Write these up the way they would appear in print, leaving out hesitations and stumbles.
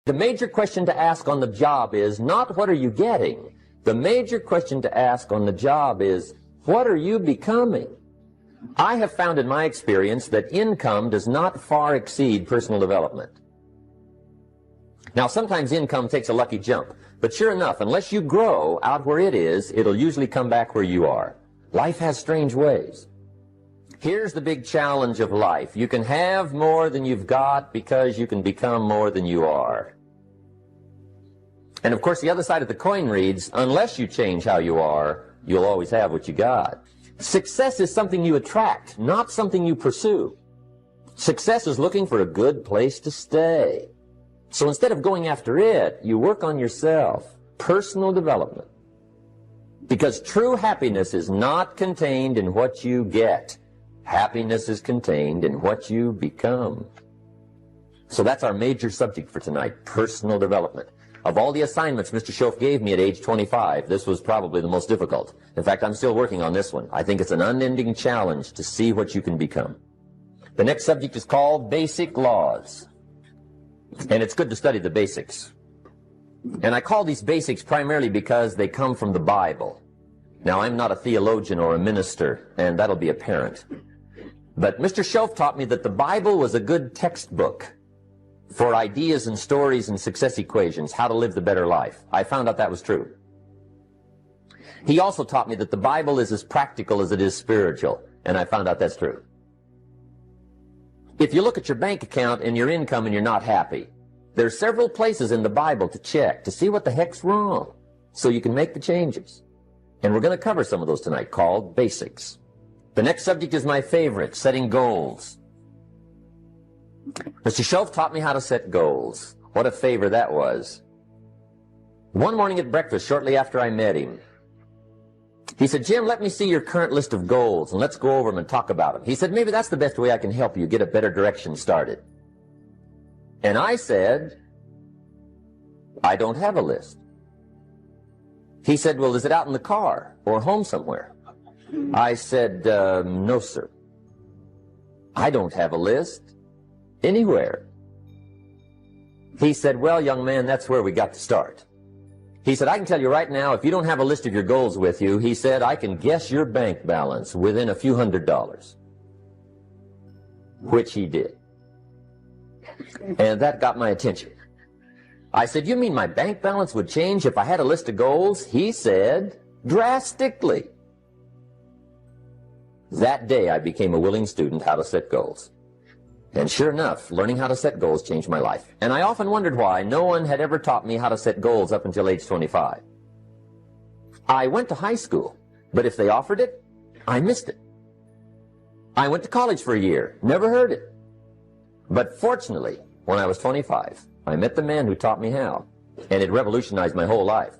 The major question to ask on the job is not what are you getting. The major question to ask on the job is what are you becoming? I have found in my experience that income does not far exceed personal development. Now, sometimes income takes a lucky jump, but sure enough, unless you grow out where it is, it'll usually come back where you are. Life has strange ways. Here's the big challenge of life. You can have more than you've got because you can become more than you are. And of course, the other side of the coin reads, unless you change how you are, you'll always have what you got. Success is something you attract, not something you pursue. Success is looking for a good place to stay. So instead of going after it, you work on yourself. Personal development. Because true happiness is not contained in what you get. Happiness is contained in what you become. So that's our major subject for tonight, personal development. Of all the assignments Mr. Schoaf gave me at age 25, this was probably the most difficult. In fact, I'm still working on this one. I think it's an unending challenge to see what you can become. The next subject is called Basic Laws. And it's good to study the basics. And I call these basics primarily because they come from the Bible. Now, I'm not a theologian or a minister, and that'll be apparent. But Mr. Schoaf taught me that the Bible was a good textbook for ideas and stories and success equations, how to live the better life. I found out that was true. He also taught me that the Bible is as practical as it is spiritual, and I found out that's true. If you look at your bank account and your income and you're not happy, there's several places in the Bible to check to see what the heck's wrong so you can make the changes. And we're going to cover some of those tonight, called basics. The next subject is my favorite, setting goals. Mr. Schoaf taught me how to set goals. What a favor that was. One morning at breakfast, shortly after I met him, he said, Jim, let me see your current list of goals, and let's go over them and talk about them. He said, maybe that's the best way I can help you get a better direction started. And I said, I don't have a list. He said, well, is it out in the car or home somewhere? I said, no, sir. I don't have a list anywhere. He said, well, young man, that's where we got to start. He said, I can tell you right now, if you don't have a list of your goals with you, he said, I can guess your bank balance within a few $100s. Which he did. And that got my attention. I said, you mean my bank balance would change if I had a list of goals? He said, drastically. That day, I became a willing student how to set goals. And sure enough, learning how to set goals changed my life. And I often wondered why no one had ever taught me how to set goals up until age 25. I went to high school, but if they offered it, I missed it. I went to college for a year, never heard it. But fortunately, when I was 25, I met the man who taught me how, and it revolutionized my whole life.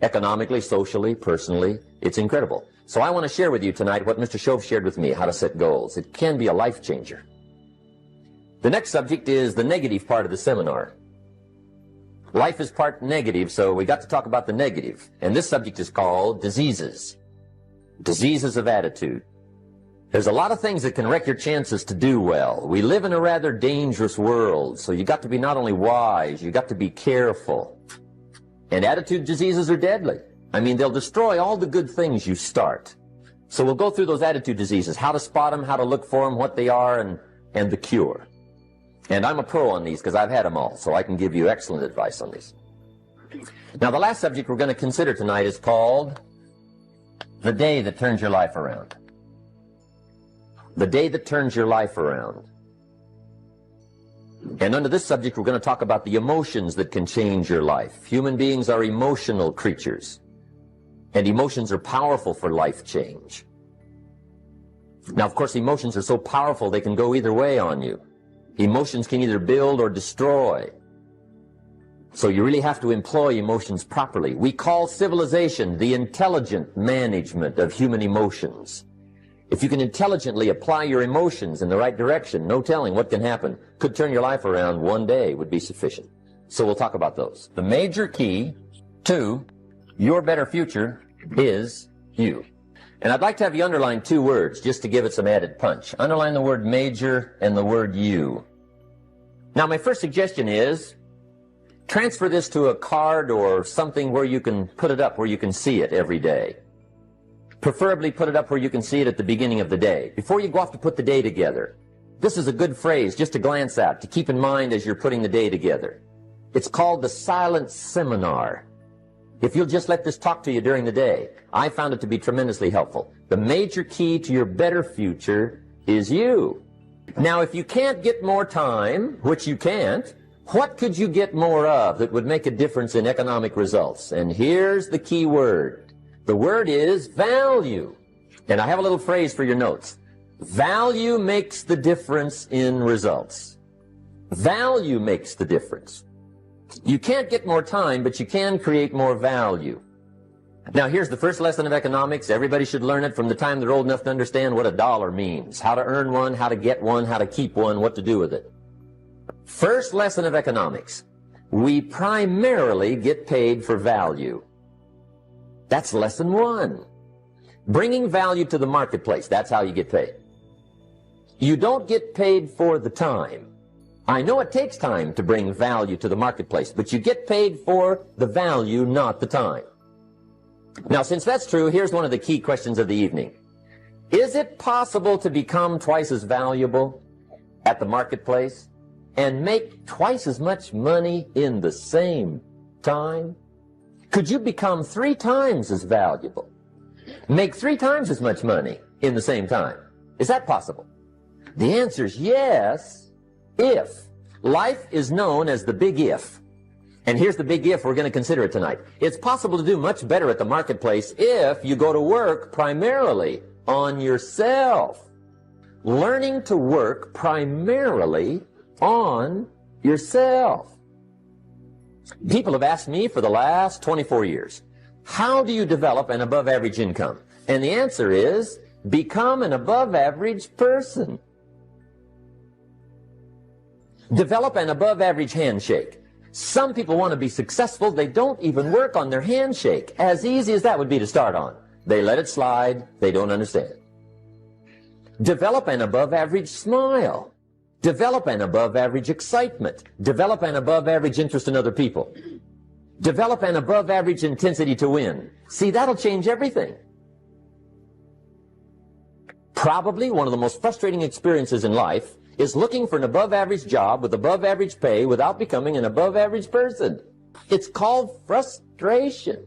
Economically, socially, personally, it's incredible. So I want to share with you tonight what Mr. Schoaf shared with me, how to set goals. It can be a life changer. The next subject is the negative part of the seminar. Life is part negative, so we got to talk about the negative. And this subject is called diseases. Diseases of attitude. There's a lot of things that can wreck your chances to do well. We live in a rather dangerous world, so you got to be not only wise, you got to be careful. And attitude diseases are deadly. I mean, they'll destroy all the good things you start. So we'll go through those attitude diseases, how to spot them, how to look for them, what they are, and the cure. And I'm a pro on these because I've had them all, so I can give you excellent advice on these. Now, the last subject we're going to consider tonight is called the day that turns your life around. The day that turns your life around. And under this subject, we're going to talk about the emotions that can change your life. Human beings are emotional creatures, and emotions are powerful for life change. Now, of course, emotions are so powerful they can go either way on you. Emotions can either build or destroy. So you really have to employ emotions properly. We call civilization the intelligent management of human emotions. If you can intelligently apply your emotions in the right direction, no telling what can happen. Could turn your life around one day would be sufficient. So we'll talk about those. The major key to your better future is you. And I'd like to have you underline two words just to give it some added punch. Underline the word major and the word you. Now, my first suggestion is Transfer this to a card or something where you can put it up, where you can see it every day. Preferably put it up where you can see it at the beginning of the day, before you go off to put the day together. This is a good phrase just to glance at, to keep in mind as you're putting the day together. It's called the silent seminar. If you'll just let this talk to you during the day, I found it to be tremendously helpful. The major key to your better future is you. Now, if you can't get more time, which you can't, what could you get more of that would make a difference in economic results? And here's the key word. The word is value. And I have a little phrase for your notes. Value makes the difference in results. Value makes the difference. You can't get more time, but you can create more value. Now, here's the first lesson of economics. Everybody should learn it from the time they're old enough to understand what a dollar means, how to earn one, how to get one, how to keep one, what to do with it. First lesson of economics. We primarily get paid for value. That's lesson one. Bringing value to the marketplace, that's how you get paid. You don't get paid for the time. I know it takes time to bring value to the marketplace, but you get paid for the value, not the time. Now, since that's true, here's one of the key questions of the evening. Is it possible to become twice as valuable at the marketplace and make twice as much money in the same time? Could you become 3 times as valuable, make 3 times as much money in the same time? Is that possible? The answer is yes, if. Life is known as the big if. And here's the big if we're going to consider it tonight. It's possible to do much better at the marketplace if you go to work primarily on yourself. Learning to work primarily on yourself. People have asked me for the last 24 years, how do you develop an above-average income? And the answer is, become an above-average person. Develop an above-average handshake. Some people want to be successful. They don't even work on their handshake. As easy as that would be to start on. They let it slide. They don't understand. Develop an above-average smile. Develop an above-average excitement. Develop an above-average interest in other people. Develop an above-average intensity to win. See, that'll change everything. Probably one of the most frustrating experiences in life is looking for an above-average job with above-average pay without becoming an above-average person. It's called frustration.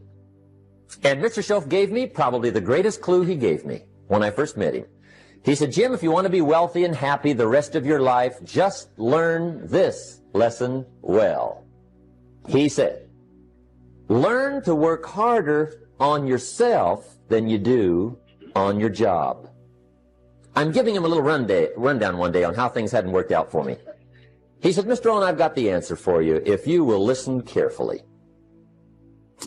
And Mr. Schoaf gave me probably the greatest clue he gave me when I first met him. He said, Jim, if you want to be wealthy and happy the rest of your life, just learn this lesson well. He said, learn to work harder on yourself than you do on your job. I'm giving him a little rundown one day on how things hadn't worked out for me. He said, Mr. Rohn, I've got the answer for you if you will listen carefully.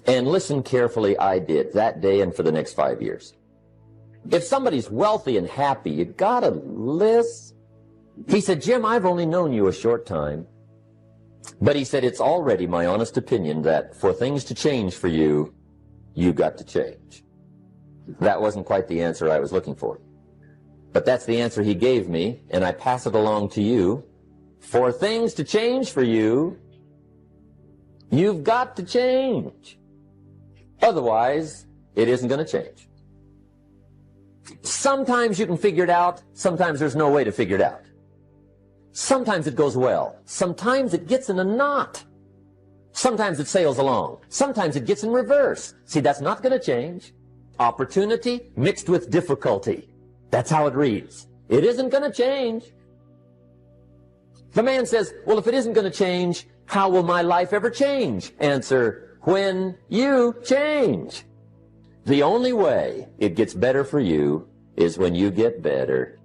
And listen carefully I did that day and for the next 5 years. If somebody's wealthy and happy, you gotta listen. He said, Jim, I've only known you a short time. But he said, it's already my honest opinion that for things to change for you, you got to change. That wasn't quite the answer I was looking for. But that's the answer he gave me, and I pass it along to you. For things to change for you, you've got to change. Otherwise, it isn't going to change. Sometimes you can figure it out. Sometimes there's no way to figure it out. Sometimes it goes well. Sometimes it gets in a knot. Sometimes it sails along. Sometimes it gets in reverse. See, that's not going to change. Opportunity mixed with difficulty. That's how it reads. It isn't going to change. The man says, well, if it isn't going to change, how will my life ever change? Answer, when you change. The only way it gets better for you is when you get better.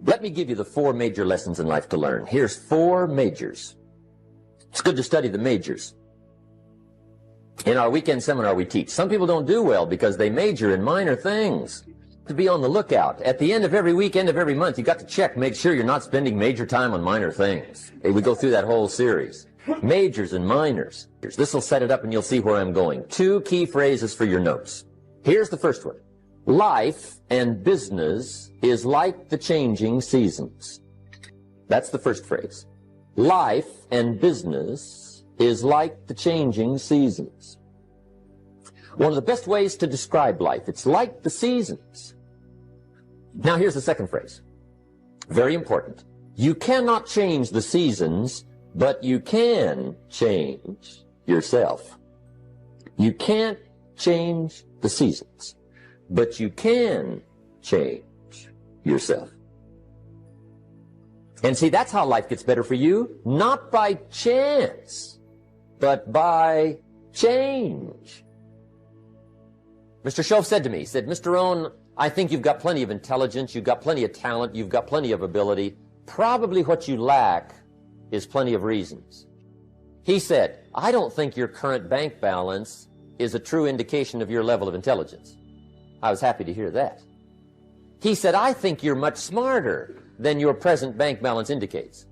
Let me give you the 4 major lessons in life to learn. Here's 4 majors. It's good to study the majors. In our weekend seminar we teach. Some people don't do well because they major in minor things. To be on the lookout. At the end of every week, end of every month, you got to check, make sure you're not spending major time on minor things. We go through that whole series. Majors and minors. This will set it up and you'll see where I'm going. 2 key phrases for your notes. Here's the first one. Life and business is like the changing seasons. That's the first phrase. Life and business is like the changing seasons. One of the best ways to describe life, it's like the seasons. Now here's the second phrase. Very important. You cannot change the seasons, but you can change yourself. You can't change the seasons, but you can change yourself. And see, that's how life gets better for you, not by chance, but by change. Mr. Shove said to me, he said, Mr. Rohn, I think you've got plenty of intelligence, you've got plenty of talent, you've got plenty of ability. Probably what you lack is plenty of reasons. He said, I don't think your current bank balance is a true indication of your level of intelligence. I was happy to hear that. He said, I think you're much smarter than your present bank balance indicates.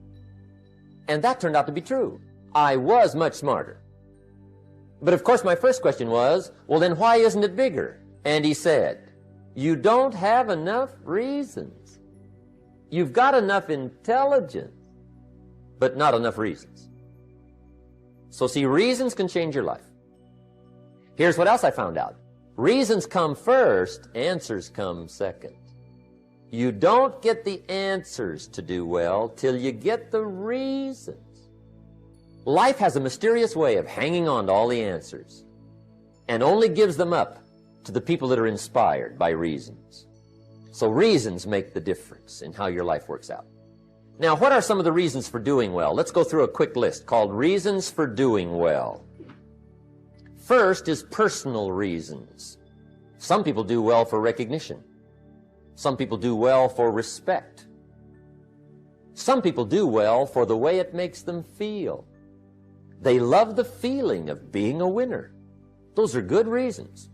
And that turned out to be true. I was much smarter. But of course my first question was, well then why isn't it bigger? And he said, you don't have enough reasons. You've got enough intelligence, but not enough reasons. So see, reasons can change your life. Here's what else I found out. Reasons come first, answers come second. You don't get the answers to do well till you get the reasons. Life has a mysterious way of hanging on to all the answers and only gives them up to the people that are inspired by reasons. So reasons make the difference in how your life works out. Now, what are some of the reasons for doing well? Let's go through a quick list called Reasons for Doing Well. First is personal reasons. Some people do well for recognition. Some people do well for respect. Some people do well for the way it makes them feel. They love the feeling of being a winner. Those are good reasons.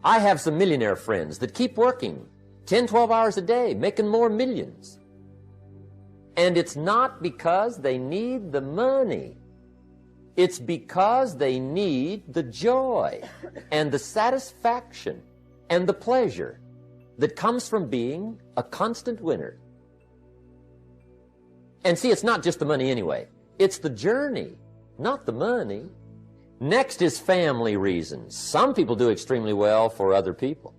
I have some millionaire friends that keep working 10, 12 hours a day, making more millions. And it's not because they need the money. It's because they need the joy and the satisfaction and the pleasure that comes from being a constant winner. And see, it's not just the money anyway. It's the journey, not the money. Next is family reasons. Some people do extremely well for other people,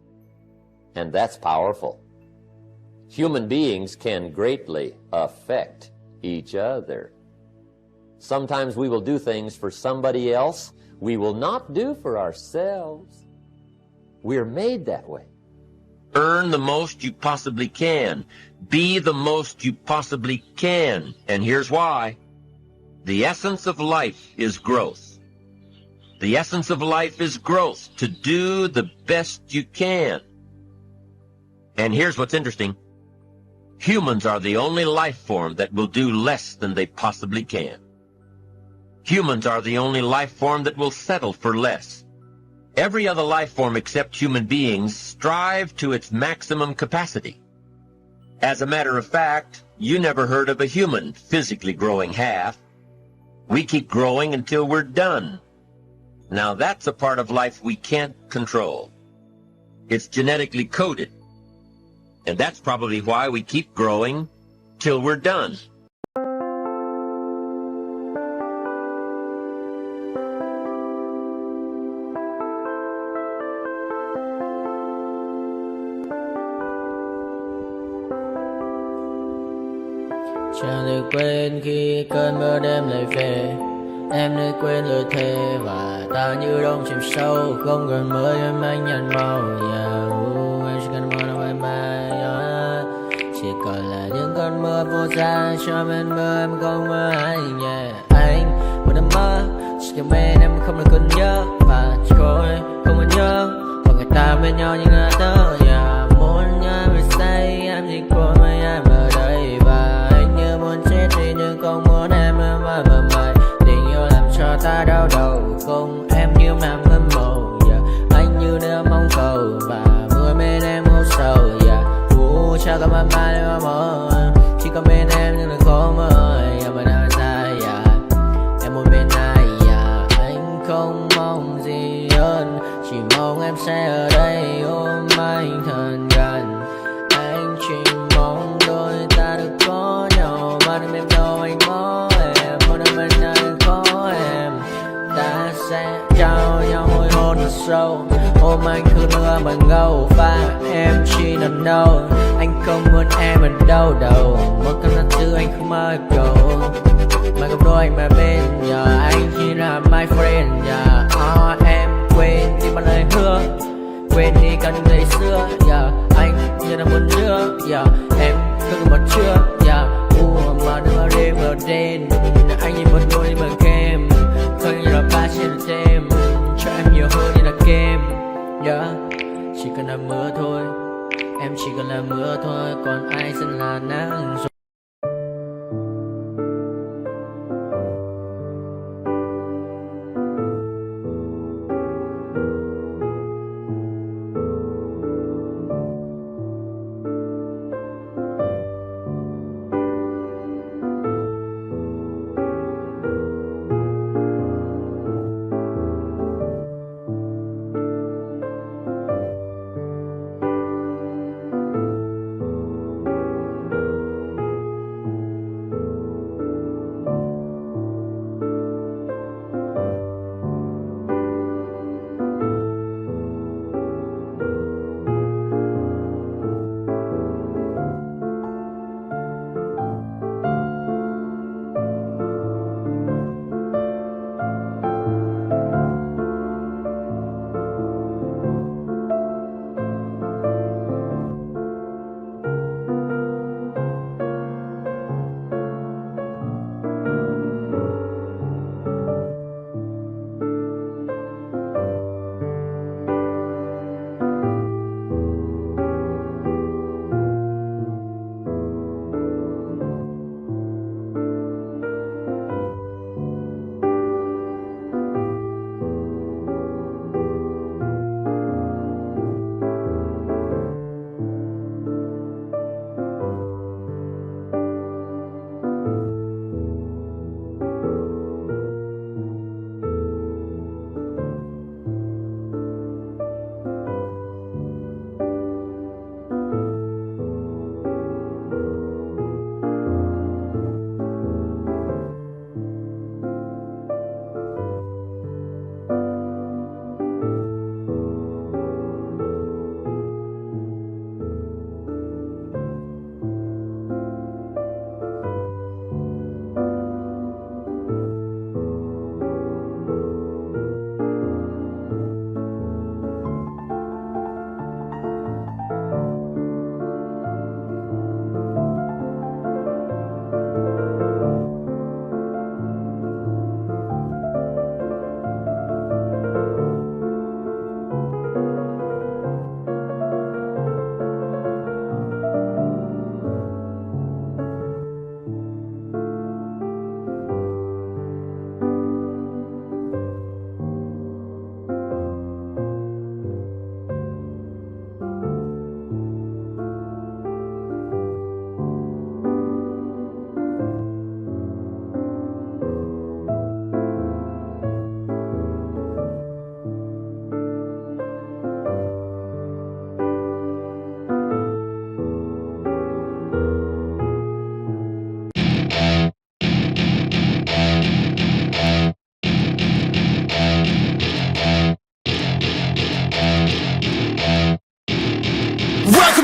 and that's powerful. Human beings can greatly affect each other. Sometimes we will do things for somebody else we will not do for ourselves. We're made that way. Earn the most you possibly can. Be the most you possibly can. And here's why. The essence of life is growth. The essence of life is growth, to do the best you can. And here's what's interesting. Humans are the only life form that will do less than they possibly can. Humans are the only life form that will settle for less. Every other life form except human beings strive to its maximum capacity. As a matter of fact, you never heard of a human physically growing half. We keep growing until we're done. Now that's a part of life we can't control. It's genetically coded. And that's probably why we keep growing till we're done. Chẳng được quên khi cơn mưa đêm lại về. Em nơi quên lời thề và ta như đông chìm sâu. Không gần mới em anh nhận màu. Em chỉ cần mơ đâu em bay. Chỉ còn là những cơn mưa vô giá. Cho bên mơ em không mơ anh. Anh một đêm mơ. Chỉ cần bên em không được cần nhớ. Và chỉ có em không muốn nhớ. Và người ta bên nhau như ngã tớ. Muốn nhớ về say em chỉ có mấy em ở đây. Và anh như muốn chết đi nhưng không muốn em mãi mãi. Tình yêu làm cho ta đau đầu. Cùng em như nằm hâm mộ. Anh như đeo mong cầu. Và vừa bên em ngủ sầu. Chắc có mãi mãi em mơ. Chỉ có bên em nhưng đừng có mơ. Em ở nơi xa. Em muốn bên ai. Anh không mong gì hơn. Chỉ mong em sẽ ở đây ôm anh thật gần. Anh chỉ mong đôi ta được có nhau. Mà đừng em đâu anh mơ. Em muốn ở bên sâu. Ôm anh cứ mưa mà ngâu, và em chỉ nằm đâu. Anh không muốn em ở đâu đâu, một cơn gió thứ anh không mơ cầu. Mà gặp đôi mà bên giờ anh chỉ là my friend. Em quên đi bao lời hứa, quên đi cả những ngày xưa. Anh như là một đứa, em cứ một chưa. Mà đưa đêm ở đêm, anh như một đôi mà kem, không như là ba trên đêm, cho em nhiều hơn như là kem. Chỉ cần là mưa thôi, em chỉ cần là mưa thôi, còn ai sẽ là nắng rồi.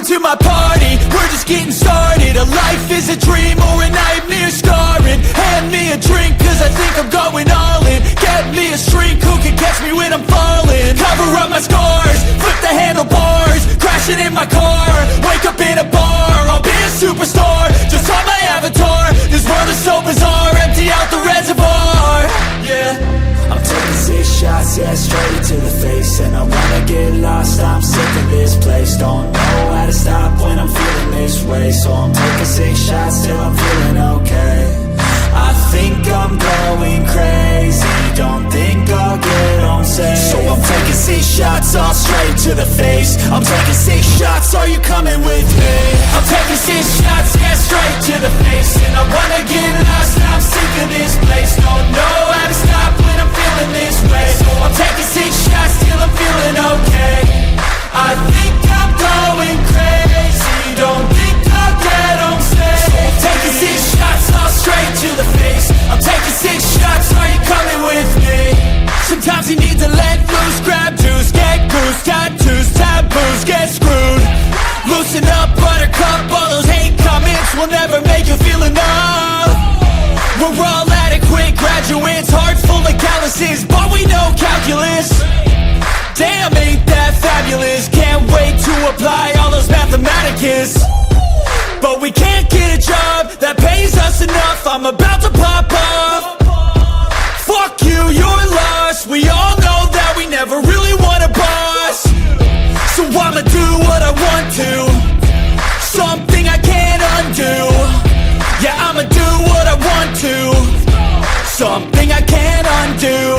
to my party, we're just getting started. A life is a dream or a nightmare scarring. Hand me a drink cause I think I'm going all in. Get me a shrink who can catch me when I'm falling. Cover up my scars, flip the handlebars, crashing in my car, wake up in a bar. I'll be a superstar, just on my avatar. This world is so bizarre, empty out the reservoir. Yeah, I'm taking 6 shots, yeah, straight to the face. And I wanna get lost, I'm sick of this place. Don't know how to stop when I'm feeling this way. So I'm taking 6 shots till I'm feeling okay. I think I'm going crazy, don't think I'll get on safe. So I'm taking 6 shots, all straight to the face. I'm taking 6 shots, are you coming with me? I'm taking 6 shots, yeah, straight to the face. And I wanna get lost, I'm sick of this place. Don't know how to stop when I'm feeling this way. So I'm taking 6 shots till I'm feeling okay. I think I'm going crazy, don't think I'll get on safe. So I'm taking 6 shots, all straight to the face. I'm taking 6 shots, are you coming with me? Sometimes you need to let loose, grab juice, will never make you feel enough. We're all adequate graduates, hearts full of calluses, but we know calculus. Damn, ain't that fabulous. Can't wait to apply all those mathematicus. But we can't get a job that pays us enough. I'm about to pop off. Fuck you, you're lost. We all know that we never really want a boss. So I'ma do what I want to, something I can't undo. Yeah, I'ma do what I want to, something I can't undo.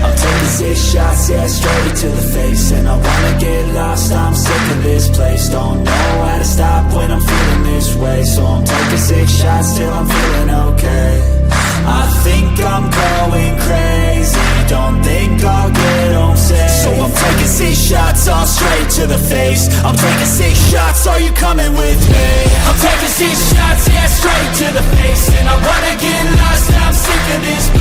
I'm taking 6 shots, yeah, straight to the face. And I wanna get lost, I'm sick of this place. Don't know how to stop when I'm feeling this way. So I'm taking 6 shots till I'm feeling okay. I think I'm going crazy, don't think I'll get home safe. So I'm taking 6 shots, all straight to the face. I'm taking 6 shots, are you coming with me? I'm taking 6 shots, yeah, straight to the face. And I wanna get lost, I'm sick of this place.